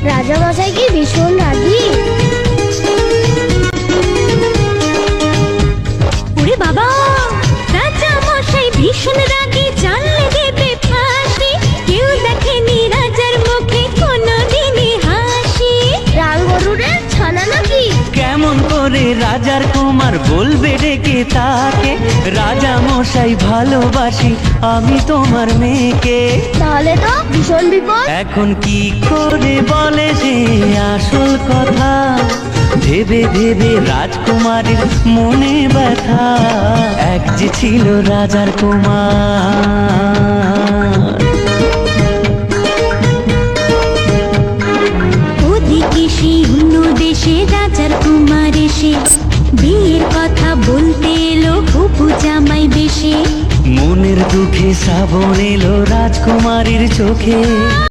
রাজামশাই কি ভীষণ রাগী? ওরে বাবা, রাজামশাই ভীষণ রাগী, জানলে দেবে ফাঁসি। কেউ দেখেনি রাজার মুখে কোনোদিনই হাসি। রাল গরুরের ছানা নাকি? কেমন করে রাজার কুমার বলবে ডেকে তাকে, রাজা মশাই ভালোবাসি আমি তোমার মেয়েকে। তাহলে তো ভীষণ বিপদ। এখন কি করে বলে সে আসল কথা, ভেবে ভেবে রাজকুমারীর মনে ব্যথা। এক যে ছিল রাজার কুমার। ওদিকে সেই অন্য দেশে রাজার কুমার এসে বিয়ের কথা বলতে এলো হবু জামাই বেশে। মনের দুঃখে শ্রাবণ এলো রাজকুমারীর চোখে।